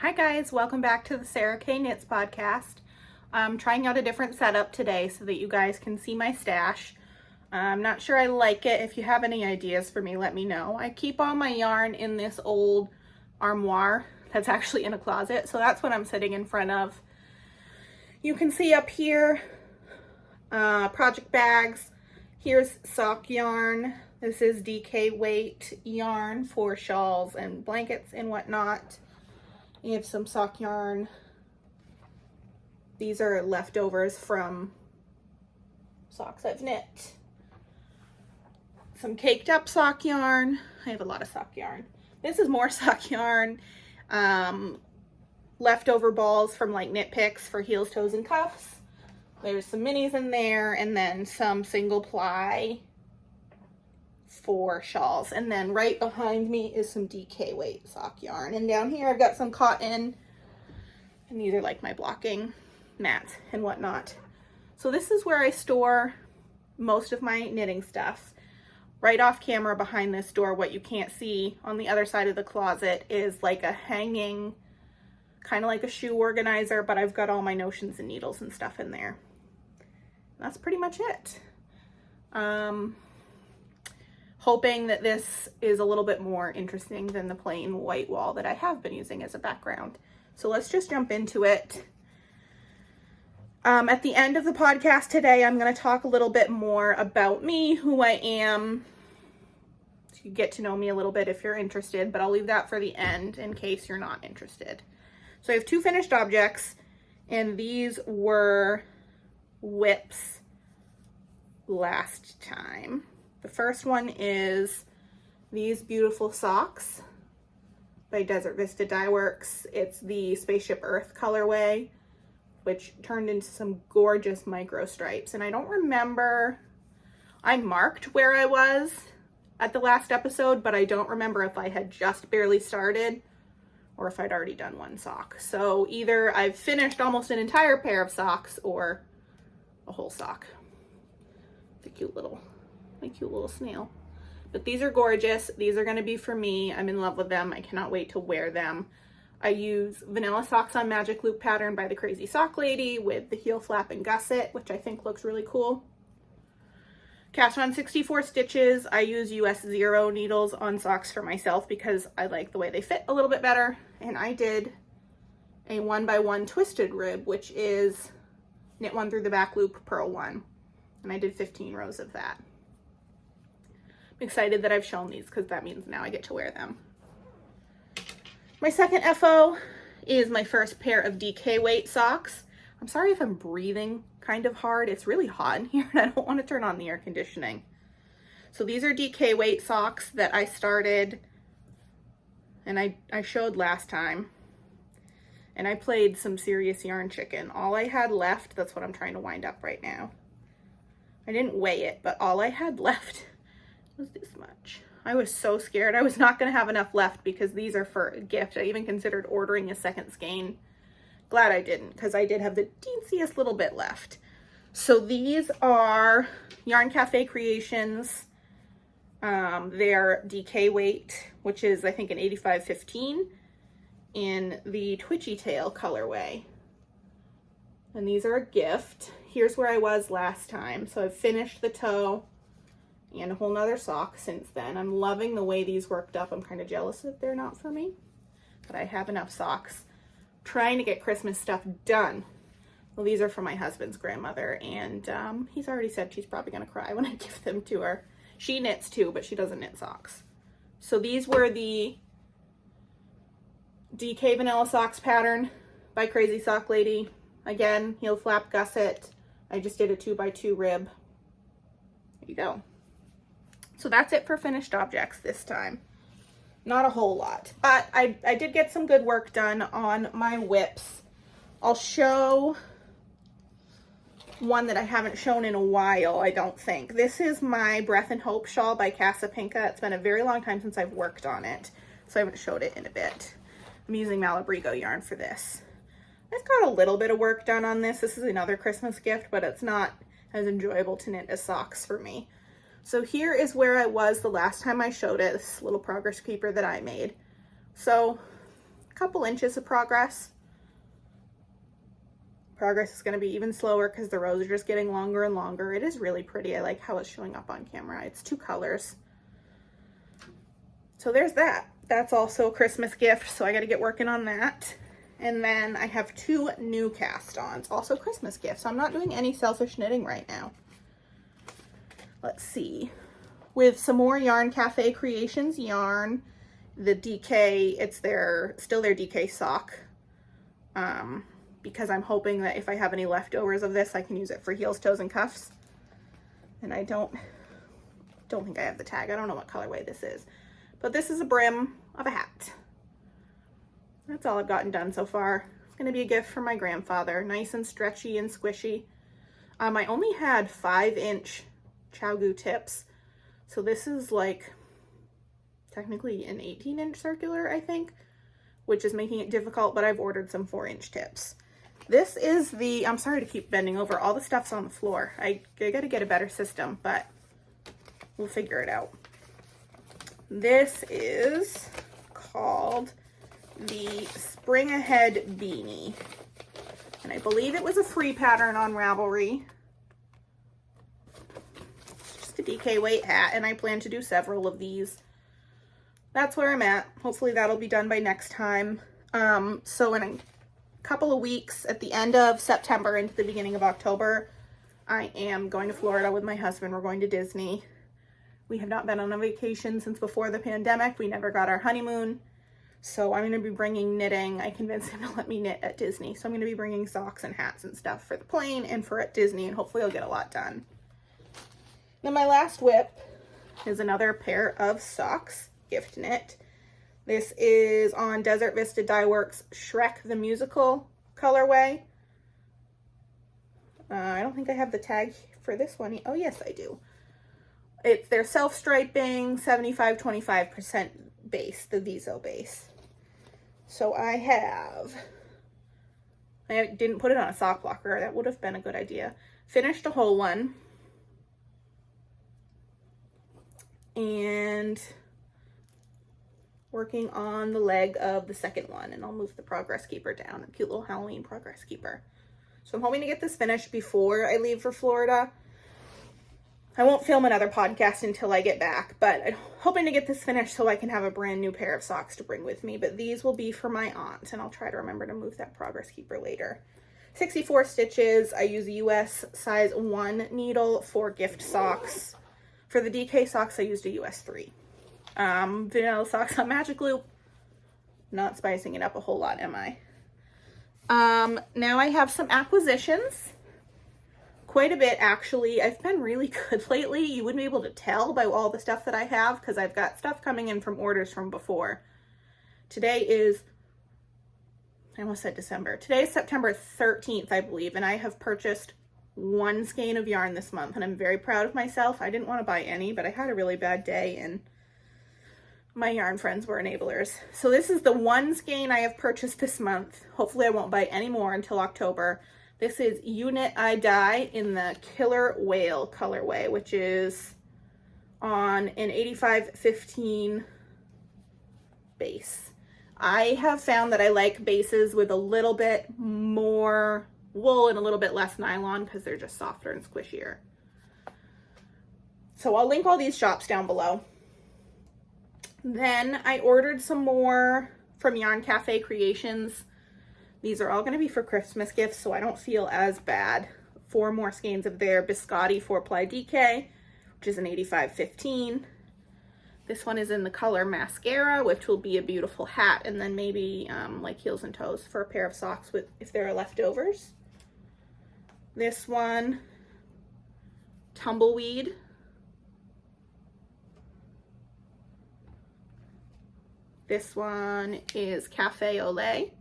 Hi guys, welcome back to the Sarah K Knits podcast. I'm trying out a different setup today so that you guys can see my stash. I'm not sure I like it. If you have any ideas for me, let me know. I keep all my yarn in this old armoire that's actually in a closet, so that's what I'm sitting in front of. You can see up here, project bags. Here's sock yarn. This is DK weight yarn for shawls and blankets and whatnot. You have some sock yarn. These are leftovers from socks I've knit. Some caked up sock yarn. I have a lot of sock yarn. This is more sock yarn. Leftover balls from like knit picks for heels, toes, and cuffs. There's some minis in there, and then some single ply for shawls. And then right behind me is some DK weight sock yarn. And down here I've got some cotton, and these are like my blocking mats and whatnot. So this is where I store most of my knitting stuff. Right off camera behind this door, what you can't see on the other side of the closet is like a hanging, kind of like a shoe organizer, but I've got all my notions and needles and stuff in there. That's pretty much it. Hoping that this is a little bit more interesting than the plain white wall that I have been using as a background. So let's just jump into it. At the end of the podcast today, I'm going to talk a little bit more about me, who I am, so you get to know me a little bit if you're interested, but I'll leave that for the end in case you're not interested. So I have two finished objects, and these were whips last time. The first one is these beautiful socks by Desert Vista Dye Works. It's the Spaceship Earth colorway, which turned into some gorgeous micro stripes. And I don't remember, I marked where I was at the last episode, but I don't remember if I had just barely started or if I'd already done one sock. So either I've finished almost an entire pair of socks or a whole sock. The cute little snail. But these are gorgeous. These are going to be for me. I'm in love with them. I cannot wait to wear them. I use vanilla socks on Magic Loop pattern by the Crazy Sock Lady with the heel flap and gusset, which I think looks really cool. Cast on 64 stitches. I use US 0 needles on socks for myself because I like the way they fit a little bit better. And I did a 1x1 twisted rib, which is knit one through the back loop, purl one. And I did 15 rows of that. I'm excited that I've shown these because that means now I get to wear them. My second FO is my first pair of DK weight socks. I'm sorry if I'm breathing kind of hard. It's really hot in here and I don't want to turn on the air conditioning. So these are DK weight socks that I started and I showed last time. And I played some serious yarn chicken. All I had left, that's what I'm trying to wind up right now. I didn't weigh it, but all I had left was this much. I was so scared I was not going to have enough left because these are for a gift. I even considered ordering a second skein. Glad I didn't because I did have the teensiest little bit left. So these are Yarn Cafe Creations. They're DK weight, which is I think an 85-15 in the Twitchy Tail colorway. And these are a gift. Here's where I was last time. So I've finished the toe and a whole nother sock since then. I'm loving the way these worked up. I'm kind of jealous that they're not for me, but I have enough socks. I'm trying to get Christmas stuff done. Well, these are for my husband's grandmother, and he's already said she's probably going to cry when I give them to her. She knits too, but she doesn't knit socks. So these were the DK Vanilla Socks pattern by Crazy Sock Lady. Again, heel flap gusset. I just did a 2x2 rib. There you go. So that's it for finished objects this time. Not a whole lot, but I did get some good work done on my whips. I'll show one that I haven't shown in a while, I don't think. This is my Breath and Hope shawl by Casa Pinka. It's been a very long time since I've worked on it, so I haven't showed it in a bit. I'm using Malabrigo yarn for this. I've got a little bit of work done on this. This is another Christmas gift, but it's not as enjoyable to knit as socks for me. So here is where I was the last time I showed it, this little progress keeper that I made. So couple inches of progress. Progress is going to be even slower because the rows are just getting longer and longer. It is really pretty. I like how it's showing up on camera. It's 2 colors. So there's that. That's also a Christmas gift, so I got to get working on that. And then I have 2 new cast-ons, also Christmas gifts. So I'm not doing any selfish knitting right now. Let's see. With some more Yarn Cafe Creations yarn, the DK, it's still their DK sock. Because I'm hoping that if I have any leftovers of this, I can use it for heels, toes, and cuffs. And I don't think I have the tag. I don't know what colorway this is. But this is a brim of a hat. That's all I've gotten done so far. It's going to be a gift from my grandfather. Nice and stretchy and squishy. I only had 5-inch Chow tips. So this is like technically an 18-inch circular, I think, which is making it difficult, but I've ordered some 4-inch tips. This is the, I'm sorry to keep bending over. All the stuff's on the floor. I got to get a better system, but we'll figure it out. This is called the Spring Ahead Beanie. And I believe it was a free pattern on Ravelry. It's just a DK weight hat, and I plan to do several of these. That's where I'm at. Hopefully that'll be done by next time. So in a couple of weeks, at the end of September into the beginning of October, I am going to Florida with my husband. We're going to Disney. We have not been on a vacation since before the pandemic. We never got our honeymoon. So I'm going to be bringing knitting. I convinced him to let me knit at Disney. So I'm going to be bringing socks and hats and stuff for the plane and for at Disney, and hopefully I'll get a lot done. Then my last whip is another pair of socks, gift knit. This is on Desert Vista Dye Works Shrek the Musical colorway. I don't think I have the tag for this one. Oh, yes, I do. It's their self-striping 75-25% base, the Viso base. So I didn't put it on a sock blocker. That would have been a good idea. Finished a whole one. And working on the leg of the second one, and I'll move the progress keeper down, a cute little Halloween progress keeper. So I'm hoping to get this finished before I leave for Florida. I won't film another podcast until I get back, but I'm hoping to get this finished so I can have a brand new pair of socks to bring with me. But these will be for my aunt, and I'll try to remember to move that progress keeper later. 64 stitches. I use a US size 1 needle for gift socks. For the DK socks, I used a US 3. Vanilla socks on Magic Loop. Not spicing it up a whole lot, am I? Now I have some acquisitions. Quite a bit, actually. I've been really good lately. You wouldn't be able to tell by all the stuff that I have because I've got stuff coming in from orders from before. Today is, I almost said December. Today is September 13th, I believe, and I have purchased 1 skein of yarn this month, and I'm very proud of myself. I didn't want to buy any, but I had a really bad day, and my yarn friends were enablers. So this is the 1 skein I have purchased this month. Hopefully I won't buy any more until October. This is You Knit, I Dye in the Killer Whale colorway, which is on an 85-15 base. I have found that I like bases with a little bit more wool and a little bit less nylon because they're just softer and squishier. So I'll link all these shops down below. Then I ordered some more from Yarn Cafe Creations. These are all going to be for Christmas gifts, so I don't feel as bad. 4 more skeins of their Biscotti 4-ply DK, which is an 85-15. This one is in the color Mascara, which will be a beautiful hat, and then maybe like heels and toes for a pair of socks with if there are leftovers. This one, Tumbleweed. This one is Cafe Olay.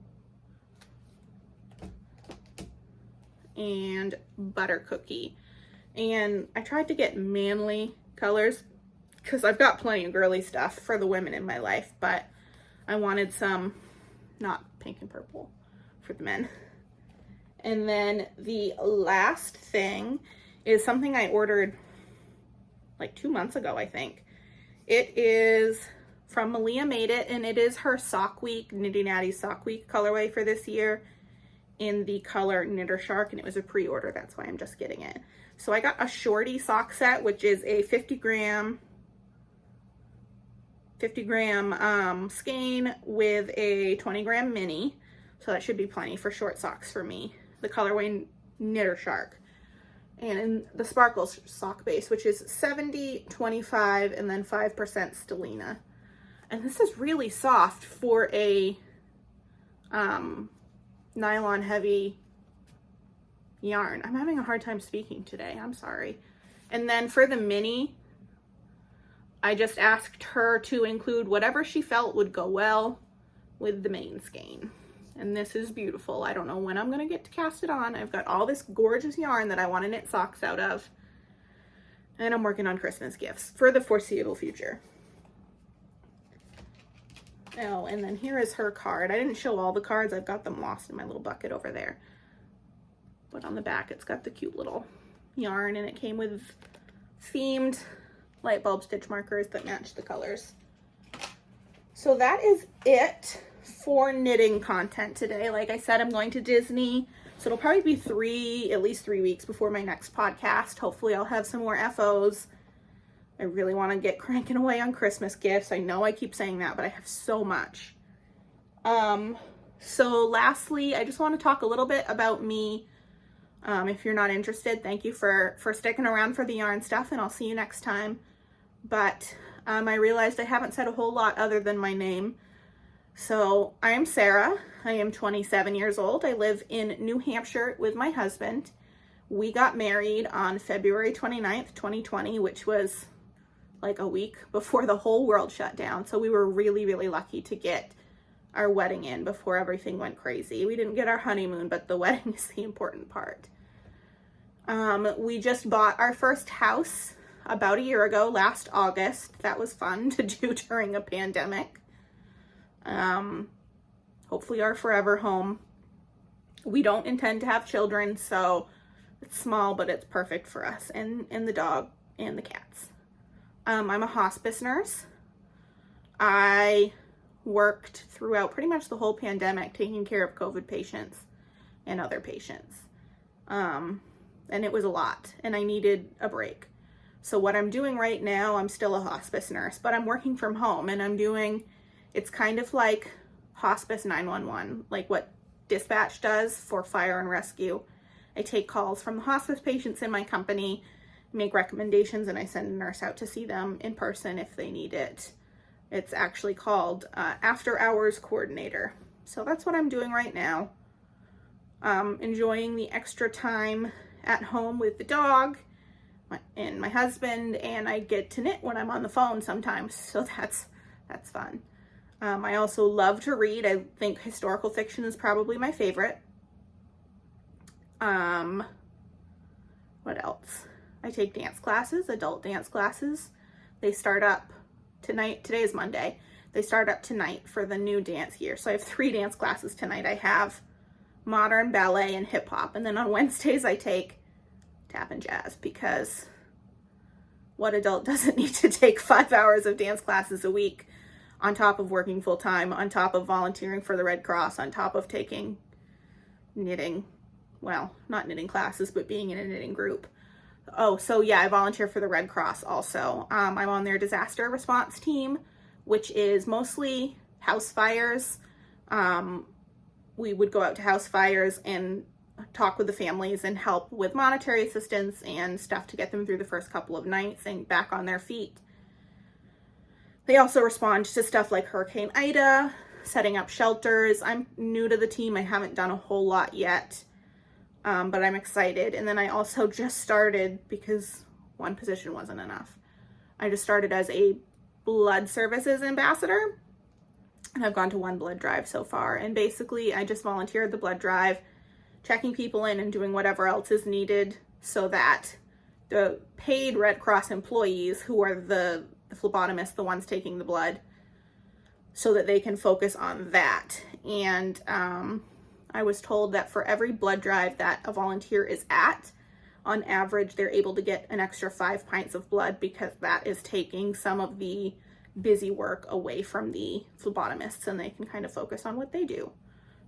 And Butter Cookie. And I tried to get manly colors because I've got plenty of girly stuff for the women in my life, but I wanted some not pink and purple for the men. And then the last thing is something I ordered like 2 months ago, I think. It is from Malia Made It, and it is her Sock Week, Knitty Natty Sock Week colorway for this year in the color Knitter Shark, and it was a pre-order, that's why I'm just getting it. So I got a shorty sock set, which is a 50 gram skein with a 20 gram mini. So that should be plenty for short socks for me. The colorway Knitter Shark. And in the Sparkles sock base, which is 70, 25, and then 5% stellina. And this is really soft for a nylon heavy yarn. I'm having a hard time speaking today, I'm sorry. And then for the mini, I just asked her to include whatever she felt would go well with the main skein. And this is beautiful. I don't know when I'm gonna get to cast it on. I've got all this gorgeous yarn that I want to knit socks out of. And I'm working on Christmas gifts for the foreseeable future. Oh, and then here is her card. I didn't show all the cards. I've got them lost in my little bucket over there. But on the back, it's got the cute little yarn, and it came with themed light bulb stitch markers that match the colors. So that is it for knitting content today. Like I said, I'm going to Disney, so it'll probably be at least 3 weeks before my next podcast. Hopefully I'll have some more FOs. I really want to get cranking away on Christmas gifts. I know I keep saying that, but I have so much. So lastly, I just want to talk a little bit about me. If you're not interested, thank you for sticking around for the yarn stuff, and I'll see you next time. But I realized I haven't said a whole lot other than my name. So I am Sarah. I am 27 years old. I live in New Hampshire with my husband. We got married on February 29th, 2020, which was like a week before the whole world shut down. So we were really, really lucky to get our wedding in before everything went crazy. We didn't get our honeymoon, but the wedding is the important part. We just bought our first house about a year ago, last August. That was fun to do during a pandemic. Hopefully our forever home. We don't intend to have children, so it's small, but it's perfect for us and the dog and the cats. I'm a hospice nurse. I worked throughout pretty much the whole pandemic taking care of COVID patients and other patients. And it was a lot, and I needed a break. So what I'm doing right now, I'm still a hospice nurse, but I'm working from home, and it's kind of like hospice 911, like what dispatch does for fire and rescue. I take calls from the hospice patients in my company, make recommendations, and I send a nurse out to see them in person if they need it. It's actually called after hours coordinator. So that's what I'm doing right now. Enjoying the extra time at home with the dog and my husband, and I get to knit when I'm on the phone sometimes, so that's fun. I also love to read. I think historical fiction is probably my favorite. What else? I take dance classes, adult dance classes. They start up tonight. Today is Monday. They start up tonight for the new dance year. So I have 3 dance classes tonight. I have modern, ballet, and hip hop. And then on Wednesdays I take tap and jazz, because what adult doesn't need to take 5 hours of dance classes a week on top of working full time, on top of volunteering for the Red Cross, on top of taking knitting, well, not knitting classes, but being in a knitting group. Oh, so yeah, I volunteer for the Red Cross also. I'm on their disaster response team, which is mostly house fires. We would go out to house fires and talk with the families and help with monetary assistance and stuff to get them through the first couple of nights and back on their feet. They also respond to stuff like Hurricane Ida, setting up shelters. I'm new to the team. I haven't done a whole lot yet, but I'm excited. And then I also just started, because one position wasn't enough, I just started as a blood services ambassador, and I've gone to 1 blood drive so far. And basically I just volunteer at the blood drive, checking people in and doing whatever else is needed so that the paid Red Cross employees, who are the phlebotomists, the ones taking the blood, so that they can focus on that. And I was told that for every blood drive that a volunteer is at, on average, they're able to get an extra 5 pints of blood, because that is taking some of the busy work away from the phlebotomists, and they can kind of focus on what they do.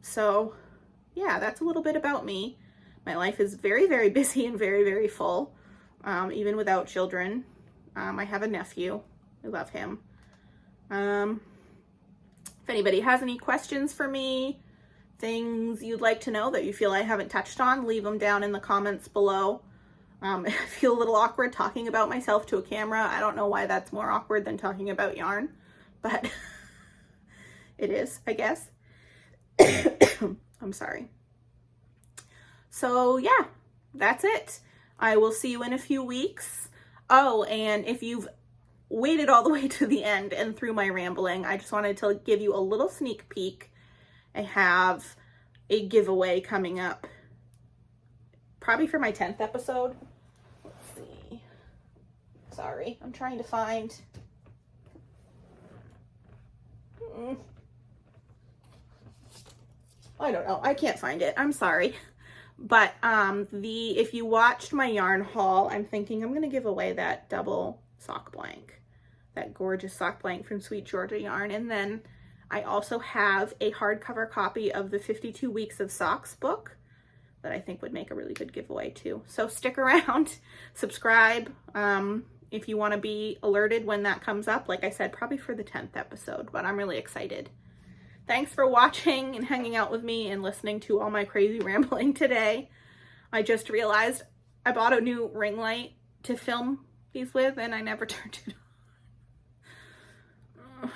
So yeah, that's a little bit about me. My life is very, very busy and very, very full, even without children. I have a nephew. I love him. If anybody has any questions for me, things you'd like to know that you feel I haven't touched on, leave them down in the comments below. I feel a little awkward talking about myself to a camera. I don't know why that's more awkward than talking about yarn, but it is, I guess. I'm sorry. So yeah, that's it. I will see you in a few weeks. Oh, and if you've waited all the way to the end and through my rambling, I just wanted to give you a little sneak peek. I have a giveaway coming up, probably for my 10th episode. Let's see. Sorry, I'm trying to find. I don't know. I can't find it. I'm sorry. But if you watched my yarn haul, I'm thinking I'm going to give away that double sock blank, that gorgeous sock blank from Sweet Georgia Yarn. And then I also have a hardcover copy of the 52 Weeks of Socks book that I think would make a really good giveaway too. So stick around, subscribe if you want to be alerted when that comes up. Like I said, probably for the 10th episode, but I'm really excited. Thanks for watching and hanging out with me and listening to all my crazy rambling today. I just realized I bought a new ring light to film these with and I never turned it on.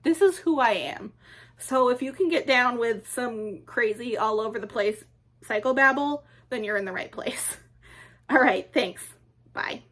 This is who I am. So if you can get down with some crazy all over the place psychobabble, then you're in the right place. All right, thanks. Bye.